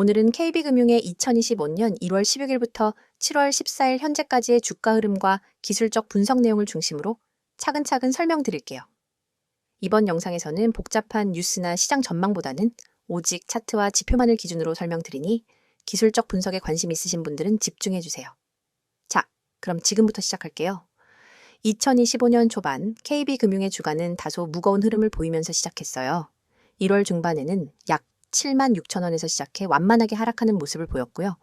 오늘은 KB금융의 2025년 1월 16일부터 7월 14일 현재까지의 주가 흐름과 기술적 분석 내용을 중심으로 차근차근 설명드릴게요. 이번 영상에서는 복잡한 뉴스나 시장 전망보다는 오직 차트와 지표만을 기준으로 설명드리니 기술적 분석에 관심 있으신 분들은 집중해주세요. 자, 그럼 지금부터 시작할게요. 2025년 초반 KB금융의 주가는 다소 무거운 흐름을 보이면서 시작했어요. 1월 중반에는 약 7만 6천 원에서 시작해 완만하게 하락하는 모습을 보였고요.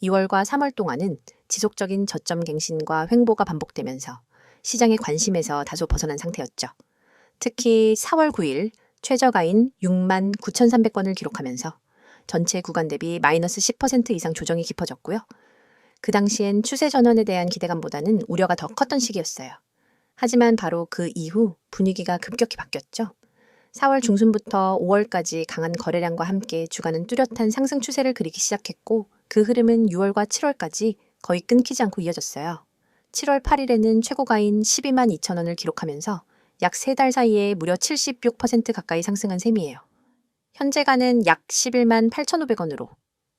2월과 3월 동안은 지속적인 저점 갱신과 횡보가 반복되면서 시장의 관심에서 다소 벗어난 상태였죠. 특히 4월 9일 최저가인 6만 9,300원을 기록하면서 전체 구간 대비 마이너스 10% 이상 조정이 깊어졌고요. 그 당시엔 추세 전환에 대한 기대감보다는 우려가 더 컸던 시기였어요. 하지만 바로 그 이후 분위기가 급격히 바뀌었죠. 4월 중순부터 5월까지 강한 거래량과 함께 주가는 뚜렷한 상승 추세를 그리기 시작했고 그 흐름은 6월과 7월까지 거의 끊기지 않고 이어졌어요. 7월 8일에는 최고가인 12만 2천 원을 기록하면서 약 3달 사이에 무려 76% 가까이 상승한 셈이에요. 현재가는 약 11만 8,500원으로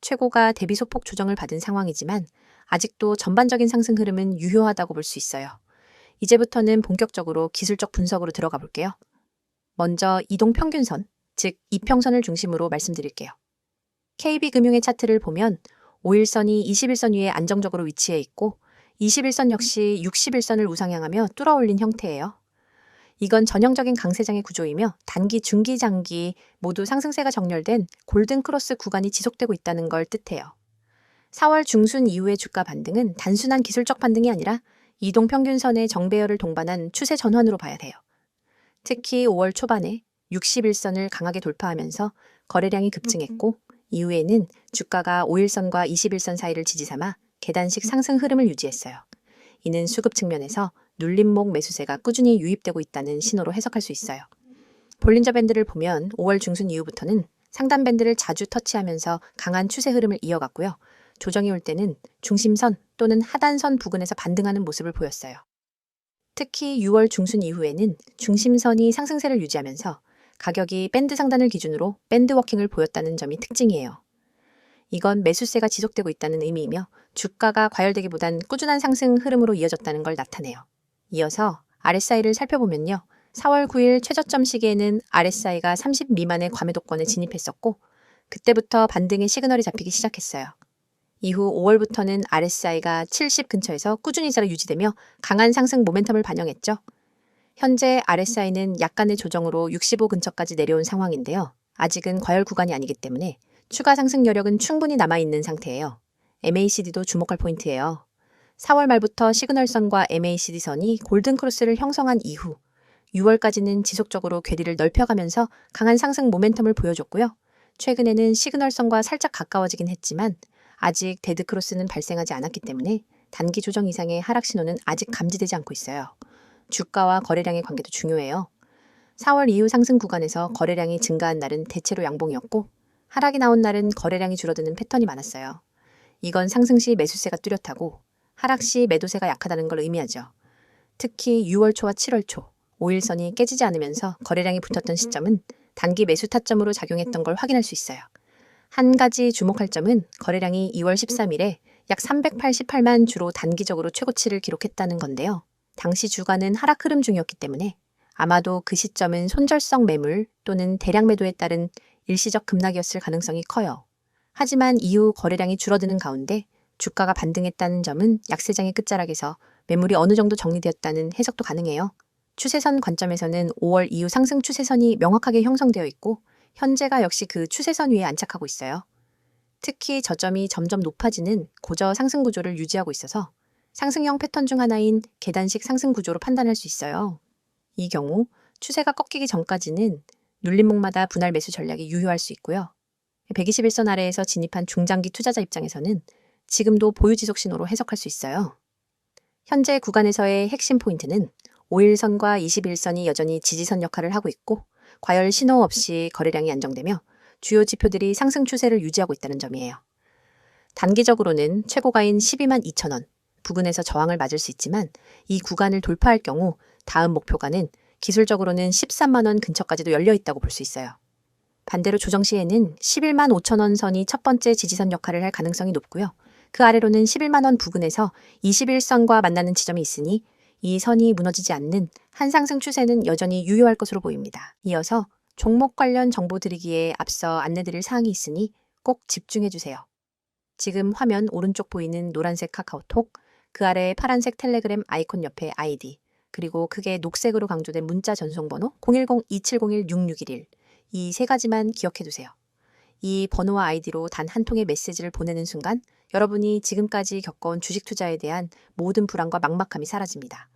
최고가 대비 소폭 조정을 받은 상황이지만 아직도 전반적인 상승 흐름은 유효하다고 볼 수 있어요. 이제부터는 본격적으로 기술적 분석으로 들어가 볼게요. 먼저 이동평균선, 즉 이평선을 중심으로 말씀드릴게요. KB금융의 차트를 보면 5일선이 21선 위에 안정적으로 위치해 있고 21선 역시 61선을 우상향하며 뚫어올린 형태예요. 이건 전형적인 강세장의 구조이며 단기, 중기, 장기 모두 상승세가 정렬된 골든크로스 구간이 지속되고 있다는 걸 뜻해요. 4월 중순 이후의 주가 반등은 단순한 기술적 반등이 아니라 이동평균선의 정배열을 동반한 추세 전환으로 봐야 돼요. 특히 5월 초반에 61선을 강하게 돌파하면서 거래량이 급증했고 이후에는 주가가 5일선과 21선 사이를 지지 삼아 계단식 상승 흐름을 유지했어요. 이는 수급 측면에서 눌림목 매수세가 꾸준히 유입되고 있다는 신호로 해석할 수 있어요. 볼린저 밴드를 보면 5월 중순 이후부터는 상단 밴드를 자주 터치하면서 강한 추세 흐름을 이어갔고요. 조정이 올 때는 중심선 또는 하단선 부근에서 반등하는 모습을 보였어요. 특히 6월 중순 이후에는 중심선이 상승세를 유지하면서 가격이 밴드 상단을 기준으로 밴드 워킹을 보였다는 점이 특징이에요. 이건 매수세가 지속되고 있다는 의미이며 주가가 과열되기보단 꾸준한 상승 흐름으로 이어졌다는 걸 나타내요. 이어서 RSI를 살펴보면요. 4월 9일 최저점 시기에는 RSI가 30 미만의 과매도권에 진입했었고 그때부터 반등의 시그널이 잡히기 시작했어요. 이후 5월부터는 RSI가 70 근처에서 꾸준히 자리 유지되며 강한 상승 모멘텀을 반영했죠. 현재 RSI는 약간의 조정으로 65 근처까지 내려온 상황인데요. 아직은 과열 구간이 아니기 때문에 추가 상승 여력은 충분히 남아있는 상태예요. MACD도 주목할 포인트예요. 4월 말부터 시그널선과 MACD선이 골든크로스를 형성한 이후 6월까지는 지속적으로 괴리를 넓혀가면서 강한 상승 모멘텀을 보여줬고요. 최근에는 시그널선과 살짝 가까워지긴 했지만 아직 데드크로스는 발생하지 않았기 때문에 단기 조정 이상의 하락 신호는 아직 감지되지 않고 있어요. 주가와 거래량의 관계도 중요해요. 4월 이후 상승 구간에서 거래량이 증가한 날은 대체로 양봉이었고 하락이 나온 날은 거래량이 줄어드는 패턴이 많았어요. 이건 상승 시 매수세가 뚜렷하고 하락 시 매도세가 약하다는 걸 의미하죠. 특히 6월 초와 7월 초, 5일선이 깨지지 않으면서 거래량이 붙었던 시점은 단기 매수 타점으로 작용했던 걸 확인할 수 있어요. 한 가지 주목할 점은 거래량이 2월 13일에 약 388만 주로 단기적으로 최고치를 기록했다는 건데요. 당시 주가는 하락 흐름 중이었기 때문에 아마도 그 시점은 손절성 매물 또는 대량 매도에 따른 일시적 급락이었을 가능성이 커요. 하지만 이후 거래량이 줄어드는 가운데 주가가 반등했다는 점은 약세장의 끝자락에서 매물이 어느 정도 정리되었다는 해석도 가능해요. 추세선 관점에서는 5월 이후 상승 추세선이 명확하게 형성되어 있고 현재가 역시 그 추세선 위에 안착하고 있어요. 특히 저점이 점점 높아지는 고저 상승 구조를 유지하고 있어서 상승형 패턴 중 하나인 계단식 상승 구조로 판단할 수 있어요. 이 경우 추세가 꺾이기 전까지는 눌림목마다 분할 매수 전략이 유효할 수 있고요. 121선 아래에서 진입한 중장기 투자자 입장에서는 지금도 보유 지속 신호로 해석할 수 있어요. 현재 구간에서의 핵심 포인트는 5일선과 21선이 여전히 지지선 역할을 하고 있고 과열 신호 없이 거래량이 안정되며 주요 지표들이 상승 추세를 유지하고 있다는 점이에요. 단기적으로는 최고가인 12만 2천 원 부근에서 저항을 맞을 수 있지만 이 구간을 돌파할 경우 다음 목표가는 기술적으로는 13만 원 근처까지도 열려 있다고 볼 수 있어요. 반대로 조정 시에는 11만 5천 원 선이 첫 번째 지지선 역할을 할 가능성이 높고요. 그 아래로는 11만 원 부근에서 21선과 만나는 지점이 있으니 이 선이 무너지지 않는 한상승 추세는 여전히 유효할 것으로 보입니다. 이어서 종목 관련 정보 드리기에 앞서 안내드릴 사항이 있으니 꼭 집중해 주세요. 지금 화면 오른쪽 보이는 노란색 카카오톡, 그 아래 파란색 텔레그램 아이콘 옆에 아이디, 그리고 크게 녹색으로 강조된 문자 전송번호 010-2701-6611, 이 세 가지만 기억해 두세요. 이 번호와 아이디로 단 한 통의 메시지를 보내는 순간 여러분이 지금까지 겪어온 주식 투자에 대한 모든 불안과 막막함이 사라집니다.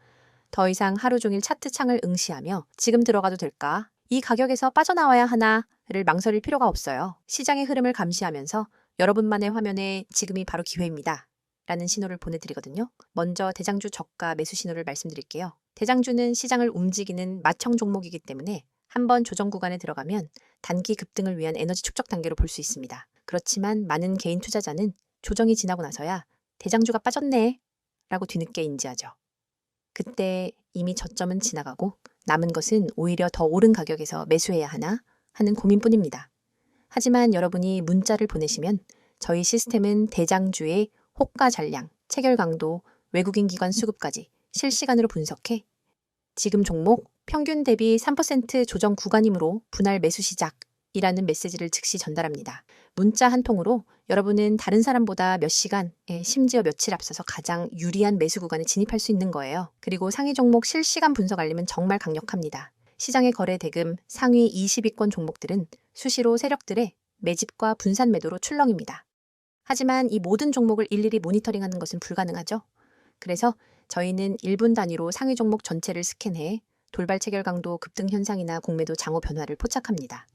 더 이상 하루 종일 차트 창을 응시하며 지금 들어가도 될까? 이 가격에서 빠져나와야 하나를 망설일 필요가 없어요. 시장의 흐름을 감시하면서 여러분만의 화면에 지금이 바로 기회입니다. 라는 신호를 보내드리거든요. 먼저 대장주 저가 매수 신호를 말씀드릴게요. 대장주는 시장을 움직이는 맏형 종목이기 때문에 한번 조정 구간에 들어가면 단기 급등을 위한 에너지 축적 단계로 볼 수 있습니다. 그렇지만 많은 개인 투자자는 조정이 지나고 나서야 대장주가 빠졌네 라고 뒤늦게 인지하죠. 그때 이미 저점은 지나가고 남은 것은 오히려 더 오른 가격에서 매수해야 하나 하는 고민뿐입니다. 하지만 여러분이 문자를 보내시면 저희 시스템은 대장주의 호가 전량, 체결 강도, 외국인 기관 수급까지 실시간으로 분석해 지금 종목 평균 대비 3% 조정 구간이므로 분할 매수 시작이라는 메시지를 즉시 전달합니다. 문자 한 통으로 여러분은 다른 사람보다 몇 시간, 심지어 며칠 앞서서 가장 유리한 매수 구간에 진입할 수 있는 거예요. 그리고 상위 종목 실시간 분석 알림은 정말 강력합니다. 시장의 거래 대금 상위 20위권 종목들은 수시로 세력들의 매집과 분산 매도로 출렁입니다. 하지만 이 모든 종목을 일일이 모니터링하는 것은 불가능하죠. 그래서 저희는 1분 단위로 상위 종목 전체를 스캔해 돌발 체결 강도 급등 현상이나 공매도 장호 변화를 포착합니다.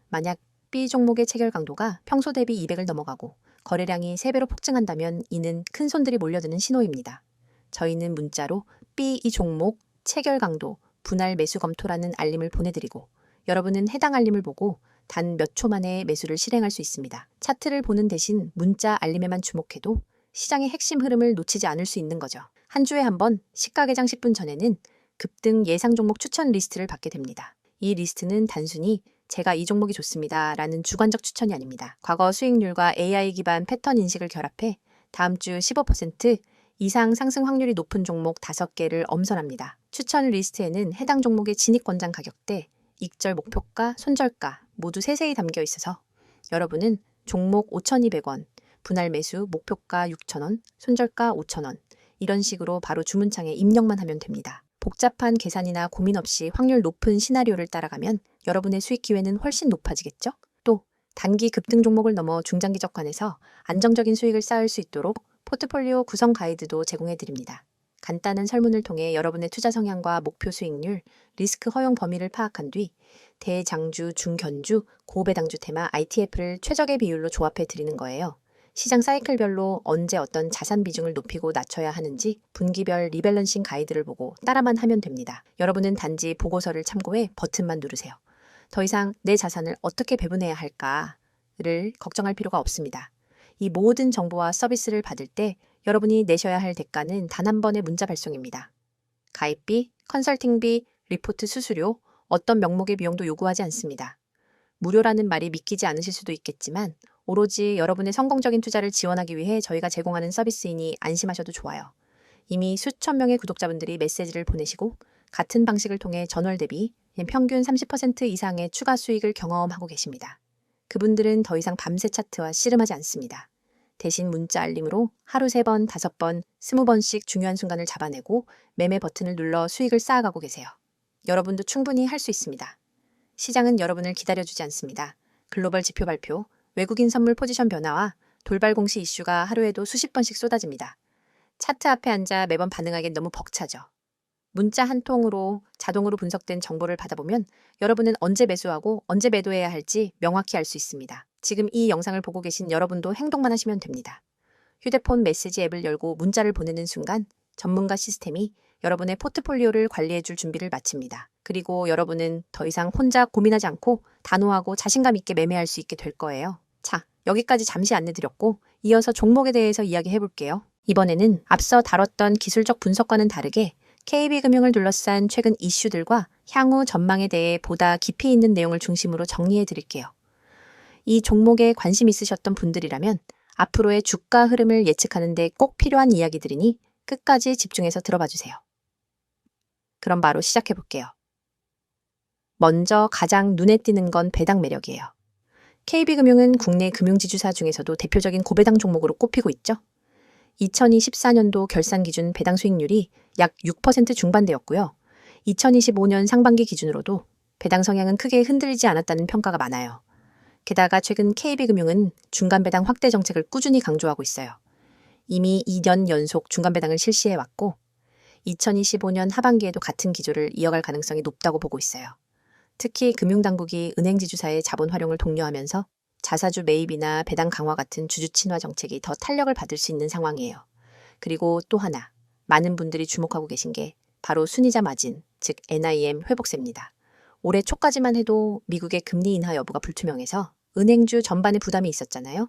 만약 B 종목의 체결 강도가 평소 대비 200을 넘어가고 거래량이 3배로 폭증한다면 이는 큰 손들이 몰려드는 신호입니다. 저희는 문자로 B 이 종목 체결 강도 분할 매수 검토라는 알림을 보내드리고 여러분은 해당 알림을 보고 단 몇 초 만에 매수를 실행할 수 있습니다. 차트를 보는 대신 문자 알림에만 주목해도 시장의 핵심 흐름을 놓치지 않을 수 있는 거죠. 한 주에 한 번 시가 개장 10분 전에는 급등 예상 종목 추천 리스트를 받게 됩니다. 이 리스트는 단순히 제가 이 종목이 좋습니다 라는 주관적 추천이 아닙니다. 과거 수익률과 AI 기반 패턴 인식을 결합해 다음 주 15% 이상 상승 확률이 높은 종목 5개를 엄선합니다. 추천 리스트에는 해당 종목의 진입 권장 가격대, 익절 목표가, 손절가 모두 세세히 담겨 있어서 여러분은 종목 5,200원, 분할 매수 목표가 6,000원, 손절가 5,000원 이런 식으로 바로 주문창에 입력만 하면 됩니다. 복잡한 계산이나 고민 없이 확률 높은 시나리오를 따라가면 여러분의 수익 기회는 훨씬 높아지겠죠? 또 단기 급등 종목을 넘어 중장기적 관에서 안정적인 수익을 쌓을 수 있도록 포트폴리오 구성 가이드도 제공해 드립니다. 간단한 설문을 통해 여러분의 투자 성향과 목표 수익률, 리스크 허용 범위를 파악한 뒤 대장주, 중견주, 고배당주 테마 ITF를 최적의 비율로 조합해 드리는 거예요. 시장 사이클별로 언제 어떤 자산 비중을 높이고 낮춰야 하는지 분기별 리밸런싱 가이드를 보고 따라만 하면 됩니다. 여러분은 단지 보고서를 참고해 버튼만 누르세요. 더 이상 내 자산을 어떻게 배분해야 할까를 걱정할 필요가 없습니다. 이 모든 정보와 서비스를 받을 때 여러분이 내셔야 할 대가는 단 한 번의 문자 발송입니다. 가입비, 컨설팅비, 리포트 수수료, 어떤 명목의 비용도 요구하지 않습니다. 무료라는 말이 믿기지 않으실 수도 있겠지만 오로지 여러분의 성공적인 투자를 지원하기 위해 저희가 제공하는 서비스이니 안심하셔도 좋아요. 이미 수천 명의 구독자분들이 메시지를 보내시고 같은 방식을 통해 전월 대비 평균 30% 이상의 추가 수익을 경험하고 계십니다. 그분들은 더 이상 밤새 차트와 씨름하지 않습니다. 대신 문자 알림으로 하루 3번, 5번, 20번씩 중요한 순간을 잡아내고 매매 버튼을 눌러 수익을 쌓아가고 계세요. 여러분도 충분히 할 수 있습니다. 시장은 여러분을 기다려주지 않습니다. 글로벌 지표 발표, 외국인 선물 포지션 변화와 돌발 공시 이슈가 하루에도 수십 번씩 쏟아집니다. 차트 앞에 앉아 매번 반응하기엔 너무 벅차죠. 문자 한 통으로 자동으로 분석된 정보를 받아보면 여러분은 언제 매수하고 언제 매도해야 할지 명확히 알 수 있습니다. 지금 이 영상을 보고 계신 여러분도 행동만 하시면 됩니다. 휴대폰 메시지 앱을 열고 문자를 보내는 순간 전문가 시스템이 여러분의 포트폴리오를 관리해줄 준비를 마칩니다. 그리고 여러분은 더 이상 혼자 고민하지 않고 단호하고 자신감 있게 매매할 수 있게 될 거예요. 자, 여기까지 잠시 안내드렸고 이어서 종목에 대해서 이야기해볼게요. 이번에는 앞서 다뤘던 기술적 분석과는 다르게 KB금융을 둘러싼 최근 이슈들과 향후 전망에 대해 보다 깊이 있는 내용을 중심으로 정리해 드릴게요. 이 종목에 관심 있으셨던 분들이라면 앞으로의 주가 흐름을 예측하는 데 꼭 필요한 이야기들이니 끝까지 집중해서 들어봐 주세요. 그럼 바로 시작해 볼게요. 먼저 가장 눈에 띄는 건 배당 매력이에요. KB금융은 국내 금융지주사 중에서도 대표적인 고배당 종목으로 꼽히고 있죠. 2024년도 결산 기준 배당 수익률이 약 6% 중반대였고요. 2025년 상반기 기준으로도 배당 성향은 크게 흔들리지 않았다는 평가가 많아요. 게다가 최근 KB금융은 중간 배당 확대 정책을 꾸준히 강조하고 있어요. 이미 2년 연속 중간 배당을 실시해왔고 2025년 하반기에도 같은 기조를 이어갈 가능성이 높다고 보고 있어요. 특히 금융당국이 은행지주사의 자본 활용을 독려하면서 자사주 매입이나 배당 강화 같은 주주 친화 정책이 더 탄력을 받을 수 있는 상황이에요. 그리고 또 하나, 많은 분들이 주목하고 계신 게 바로 순이자 마진, 즉 NIM 회복세입니다. 올해 초까지만 해도 미국의 금리 인하 여부가 불투명해서 은행주 전반에 부담이 있었잖아요.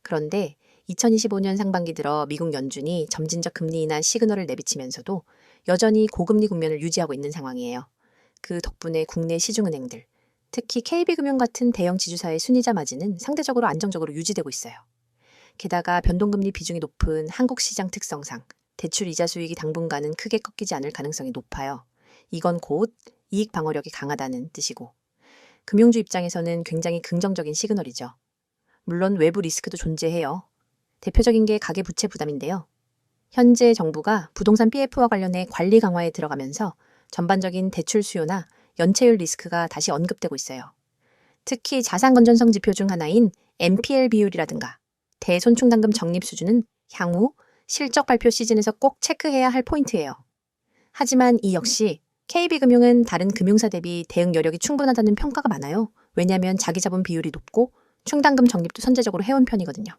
그런데 2025년 상반기 들어 미국 연준이 점진적 금리 인하 시그널을 내비치면서도 여전히 고금리 국면을 유지하고 있는 상황이에요. 그 덕분에 국내 시중은행들, 특히 KB금융 같은 대형 지주사의 순이자 마진은 상대적으로 안정적으로 유지되고 있어요. 게다가 변동금리 비중이 높은 한국 시장 특성상 대출 이자 수익이 당분간은 크게 꺾이지 않을 가능성이 높아요. 이건 곧 이익 방어력이 강하다는 뜻이고 금융주 입장에서는 굉장히 긍정적인 시그널이죠. 물론 외부 리스크도 존재해요. 대표적인 게 가계부채 부담인데요. 현재 정부가 부동산 PF와 관련해 관리 강화에 들어가면서 전반적인 대출 수요나 연체율 리스크가 다시 언급되고 있어요. 특히 자산 건전성 지표 중 하나인 NPL 비율이라든가 대손충당금 적립 수준은 향후 실적 발표 시즌에서 꼭 체크해야 할 포인트예요. 하지만 이 역시 KB금융은 다른 금융사 대비 대응 여력이 충분하다는 평가가 많아요. 왜냐하면 자기 자본 비율이 높고 충당금 적립도 선제적으로 해온 편이거든요.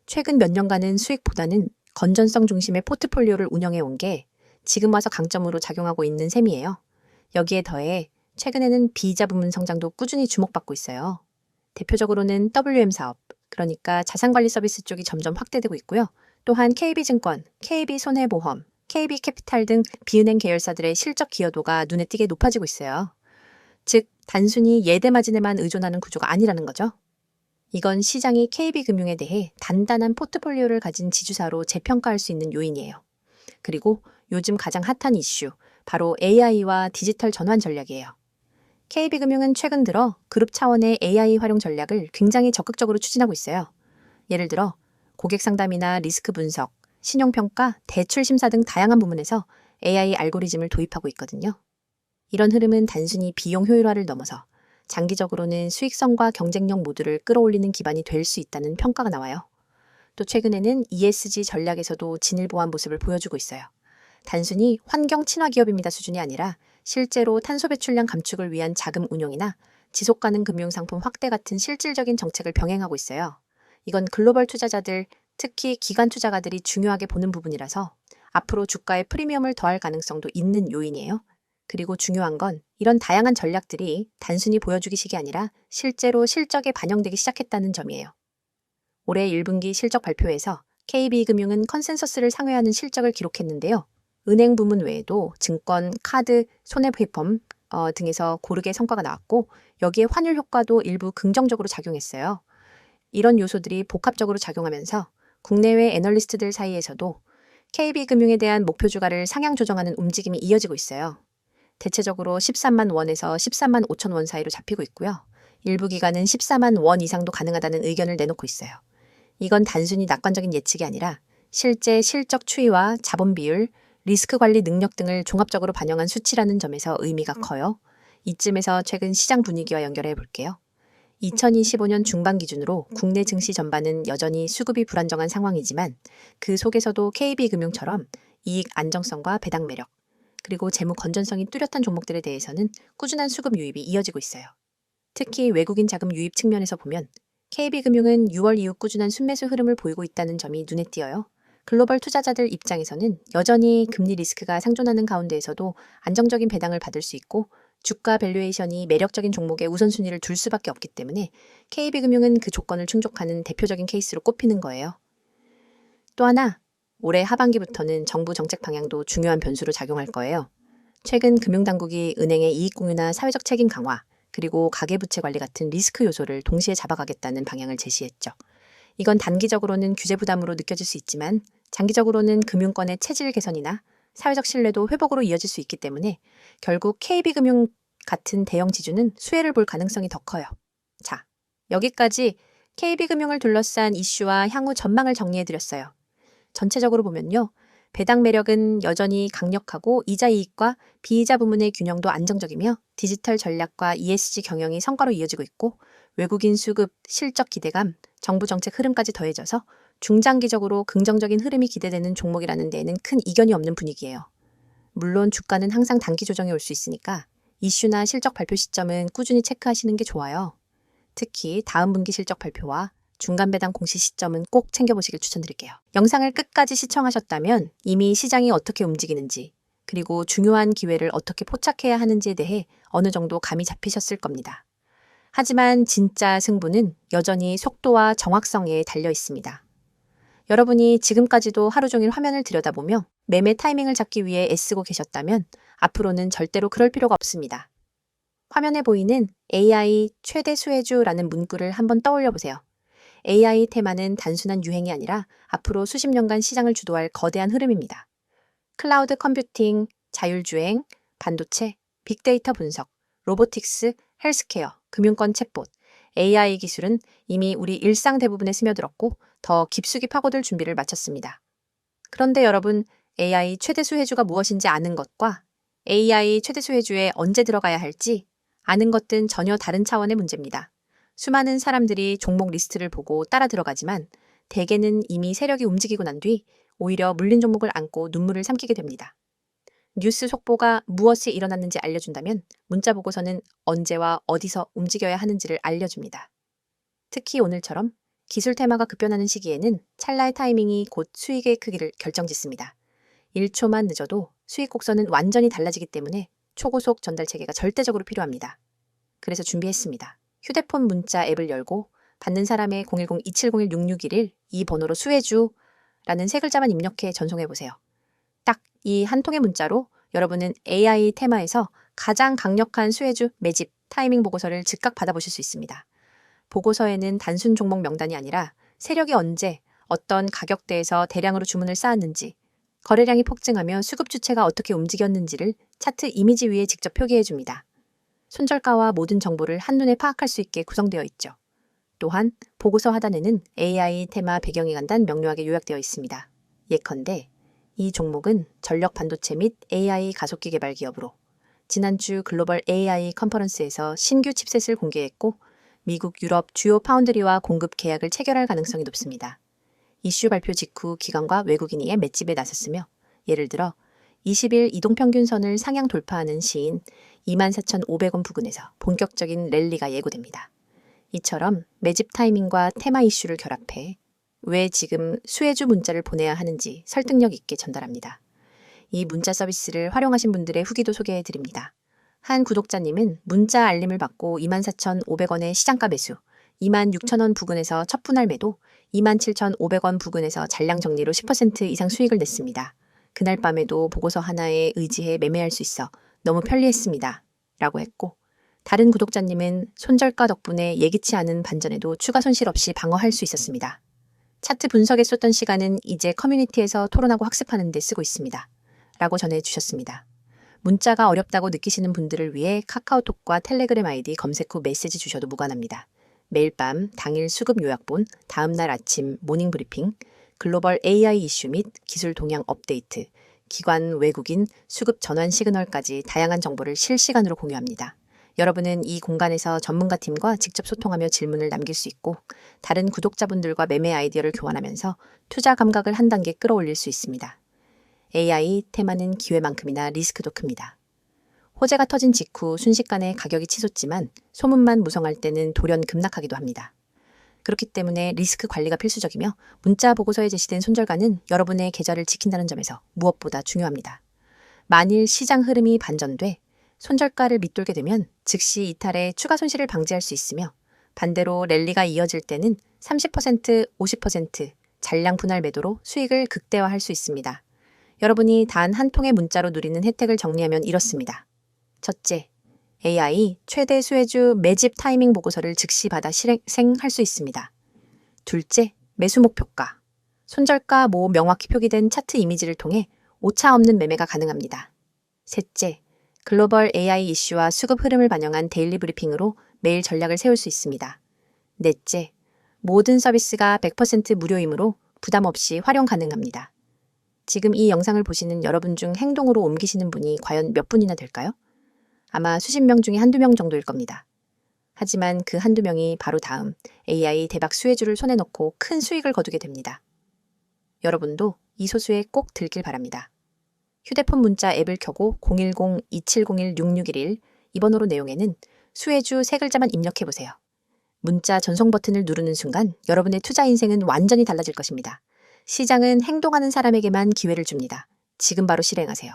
최근 몇 년간은 수익보다는 건전성 중심의 포트폴리오를 운영해 온 게 지금 와서 강점으로 작용하고 있는 셈이에요. 여기에 더해 최근에는 비이자 부문 성장도 꾸준히 주목받고 있어요. 대표적으로는 WM 사업, 그러니까 자산관리 서비스 쪽이 점점 확대되고 있고요. 또한 KB증권, KB손해보험, KB캐피탈 등 비은행 계열사들의 실적 기여도가 눈에 띄게 높아지고 있어요. 즉, 단순히 예대 마진에만 의존하는 구조가 아니라는 거죠. 이건 시장이 KB금융에 대해 단단한 포트폴리오를 가진 지주사로 재평가할 수 있는 요인이에요. 그리고 요즘 가장 핫한 이슈, 바로 AI와 디지털 전환 전략이에요. KB금융은 최근 들어 그룹 차원의 AI 활용 전략을 굉장히 적극적으로 추진하고 있어요. 예를 들어 고객 상담이나 리스크 분석, 신용평가, 대출 심사 등 다양한 부문에서 AI 알고리즘을 도입하고 있거든요. 이런 흐름은 단순히 비용 효율화를 넘어서 장기적으로는 수익성과 경쟁력 모두를 끌어올리는 기반이 될 수 있다는 평가가 나와요. 또 최근에는 ESG 전략에서도 진일보한 모습을 보여주고 있어요. 단순히 환경 친화 기업입니다 수준이 아니라 실제로 탄소 배출량 감축을 위한 자금 운용이나 지속가능 금융상품 확대 같은 실질적인 정책을 병행하고 있어요. 이건 글로벌 투자자들, 특히 기관 투자가들이 중요하게 보는 부분이라서 앞으로 주가에 프리미엄을 더할 가능성도 있는 요인이에요. 그리고 중요한 건 이런 다양한 전략들이 단순히 보여주기식이 아니라 실제로 실적에 반영되기 시작했다는 점이에요. 올해 1분기 실적 발표에서 KB금융은 컨센서스를 상회하는 실적을 기록했는데요. 은행 부문 외에도 증권, 카드, 손해보험 등에서 고르게 성과가 나왔고 여기에 환율 효과도 일부 긍정적으로 작용했어요. 이런 요소들이 복합적으로 작용하면서 국내외 애널리스트들 사이에서도 KB금융에 대한 목표 주가를 상향 조정하는 움직임이 이어지고 있어요. 대체적으로 13만 원에서 13만 5천 원 사이로 잡히고 있고요. 일부 기관은 14만 원 이상도 가능하다는 의견을 내놓고 있어요. 이건 단순히 낙관적인 예측이 아니라 실제 실적 추이와 자본 비율, 리스크 관리 능력 등을 종합적으로 반영한 수치라는 점에서 의미가 커요. 이쯤에서 최근 시장 분위기와 연결해 볼게요. 2025년 중반 기준으로 국내 증시 전반은 여전히 수급이 불안정한 상황이지만 그 속에서도 KB금융처럼 이익 안정성과 배당 매력, 그리고 재무 건전성이 뚜렷한 종목들에 대해서는 꾸준한 수급 유입이 이어지고 있어요. 특히 외국인 자금 유입 측면에서 보면 KB금융은 6월 이후 꾸준한 순매수 흐름을 보이고 있다는 점이 눈에 띄어요. 글로벌 투자자들 입장에서는 여전히 금리 리스크가 상존하는 가운데에서도 안정적인 배당을 받을 수 있고 주가 밸류에이션이 매력적인 종목에 우선순위를 둘 수밖에 없기 때문에 KB금융은 그 조건을 충족하는 대표적인 케이스로 꼽히는 거예요. 또 하나, 올해 하반기부터는 정부 정책 방향도 중요한 변수로 작용할 거예요. 최근 금융당국이 은행의 이익 공유나 사회적 책임 강화, 그리고 가계부채 관리 같은 리스크 요소를 동시에 잡아가겠다는 방향을 제시했죠. 이건 단기적으로는 규제 부담으로 느껴질 수 있지만 장기적으로는 금융권의 체질 개선이나 사회적 신뢰도 회복으로 이어질 수 있기 때문에 결국 KB금융 같은 대형 지주는 수혜를 볼 가능성이 더 커요. 자, 여기까지 KB금융을 둘러싼 이슈와 향후 전망을 정리해드렸어요. 전체적으로 보면요. 배당 매력은 여전히 강력하고 이자 이익과 비이자 부문의 균형도 안정적이며 디지털 전략과 ESG 경영이 성과로 이어지고 있고 외국인 수급, 실적 기대감, 정부 정책 흐름까지 더해져서 중장기적으로 긍정적인 흐름이 기대되는 종목이라는 데에는 큰 이견이 없는 분위기예요. 물론 주가는 항상 단기 조정이 올 수 있으니까 이슈나 실적 발표 시점은 꾸준히 체크하시는 게 좋아요. 특히 다음 분기 실적 발표와 중간 배당 공시 시점은 꼭 챙겨보시길 추천드릴게요. 영상을 끝까지 시청하셨다면 이미 시장이 어떻게 움직이는지 그리고 중요한 기회를 어떻게 포착해야 하는지에 대해 어느 정도 감이 잡히셨을 겁니다. 하지만 진짜 승부는 여전히 속도와 정확성에 달려 있습니다. 여러분이 지금까지도 하루 종일 화면을 들여다보며 매매 타이밍을 잡기 위해 애쓰고 계셨다면 앞으로는 절대로 그럴 필요가 없습니다. 화면에 보이는 AI 최대 수혜주라는 문구를 한번 떠올려 보세요. AI 테마는 단순한 유행이 아니라 앞으로 수십 년간 시장을 주도할 거대한 흐름입니다. 클라우드 컴퓨팅, 자율주행, 반도체, 빅데이터 분석, 로보틱스, 헬스케어, 금융권 챗봇, AI 기술은 이미 우리 일상 대부분에 스며들었고 더 깊숙이 파고들 준비를 마쳤습니다. 그런데 여러분, AI 최대 수혜주가 무엇인지 아는 것과 AI 최대 수혜주에 언제 들어가야 할지 아는 것은 전혀 다른 차원의 문제입니다. 수많은 사람들이 종목 리스트를 보고 따라 들어가지만 대개는 이미 세력이 움직이고 난 뒤 오히려 물린 종목을 안고 눈물을 삼키게 됩니다. 뉴스 속보가 무엇이 일어났는지 알려준다면 문자 보고서는 언제와 어디서 움직여야 하는지를 알려줍니다. 특히 오늘처럼 기술 테마가 급변하는 시기에는 찰나의 타이밍이 곧 수익의 크기를 결정짓습니다. 1초만 늦어도 수익 곡선은 완전히 달라지기 때문에 초고속 전달 체계가 절대적으로 필요합니다. 그래서 준비했습니다. 휴대폰 문자 앱을 열고 받는 사람의 010-2701-6611 이 번호로 수혜주라는 세 글자만 입력해 전송해보세요. 딱 이 한 통의 문자로 여러분은 AI 테마에서 가장 강력한 수혜주 매집 타이밍 보고서를 즉각 받아보실 수 있습니다. 보고서에는 단순 종목 명단이 아니라 세력이 언제 어떤 가격대에서 대량으로 주문을 쌓았는지 거래량이 폭증하며 수급 주체가 어떻게 움직였는지를 차트 이미지 위에 직접 표기해줍니다. 손절가와 모든 정보를 한눈에 파악할 수 있게 구성되어 있죠. 또한 보고서 하단에는 AI 테마 배경이 간단 명료하게 요약되어 있습니다. 예컨대 이 종목은 전력 반도체 및 AI 가속기 개발 기업으로 지난주 글로벌 AI 컨퍼런스에서 신규 칩셋을 공개했고 미국, 유럽 주요 파운드리와 공급 계약을 체결할 가능성이 높습니다. 이슈 발표 직후 기관과 외국인이 맷집에 나섰으며 예를 들어 20일 이동평균선을 상향 돌파하는 시인 24,500원 부근에서 본격적인 랠리가 예고됩니다. 이처럼 매집 타이밍과 테마 이슈를 결합해 왜 지금 수혜주 문자를 보내야 하는지 설득력 있게 전달합니다. 이 문자 서비스를 활용하신 분들의 후기도 소개해드립니다. 한 구독자님은 문자 알림을 받고 24,500원의 시장가 매수, 26,000원 부근에서 첫 분할 매도, 27,500원 부근에서 잔량 정리로 10% 이상 수익을 냈습니다. 그날 밤에도 보고서 하나에 의지해 매매할 수 있어 너무 편리했습니다. 라고 했고 다른 구독자님은 손절가 덕분에 예기치 않은 반전에도 추가 손실 없이 방어할 수 있었습니다. 차트 분석에 쏟던 시간은 이제 커뮤니티에서 토론하고 학습하는 데 쓰고 있습니다. 라고 전해주셨습니다. 문자가 어렵다고 느끼시는 분들을 위해 카카오톡과 텔레그램 아이디 검색 후 메시지 주셔도 무관합니다. 매일 밤 당일 수급 요약본, 다음날 아침 모닝 브리핑, 글로벌 AI 이슈 및 기술 동향 업데이트, 기관, 외국인, 수급 전환 시그널까지 다양한 정보를 실시간으로 공유합니다. 여러분은 이 공간에서 전문가팀과 직접 소통하며 질문을 남길 수 있고 다른 구독자분들과 매매 아이디어를 교환하면서 투자 감각을 한 단계 끌어올릴 수 있습니다. AI 테마는 기회만큼이나 리스크도 큽니다. 호재가 터진 직후 순식간에 가격이 치솟지만 소문만 무성할 때는 돌연 급락하기도 합니다. 그렇기 때문에 리스크 관리가 필수적이며 문자 보고서에 제시된 손절가는 여러분의 계좌를 지킨다는 점에서 무엇보다 중요합니다. 만일 시장 흐름이 반전돼 손절가를 밑돌게 되면 즉시 이탈해 추가 손실을 방지할 수 있으며 반대로 랠리가 이어질 때는 30%, 50% 잔량 분할 매도로 수익을 극대화할 수 있습니다. 여러분이 단 한 통의 문자로 누리는 혜택을 정리하면 이렇습니다. 첫째, AI 최대 수혜주 매집 타이밍 보고서를 즉시 받아 실행할 수 있습니다. 둘째, 매수 목표가. 손절가 모 명확히 표기된 차트 이미지를 통해 오차 없는 매매가 가능합니다. 셋째, 글로벌 AI 이슈와 수급 흐름을 반영한 데일리 브리핑으로 매일 전략을 세울 수 있습니다. 넷째, 모든 서비스가 100% 무료이므로 부담 없이 활용 가능합니다. 지금 이 영상을 보시는 여러분 중 행동으로 옮기시는 분이 과연 몇 분이나 될까요? 아마 수십 명 중에 한두 명 정도일 겁니다. 하지만 그 한두 명이 바로 다음 AI 대박 수혜주를 손에 넣고 큰 수익을 거두게 됩니다. 여러분도 이 소수에 꼭 들길 바랍니다. 휴대폰 문자 앱을 켜고 010-2701-6611 이 번호로 내용에는 수혜주 세 글자만 입력해보세요. 문자 전송 버튼을 누르는 순간 여러분의 투자 인생은 완전히 달라질 것입니다. 시장은 행동하는 사람에게만 기회를 줍니다. 지금 바로 실행하세요.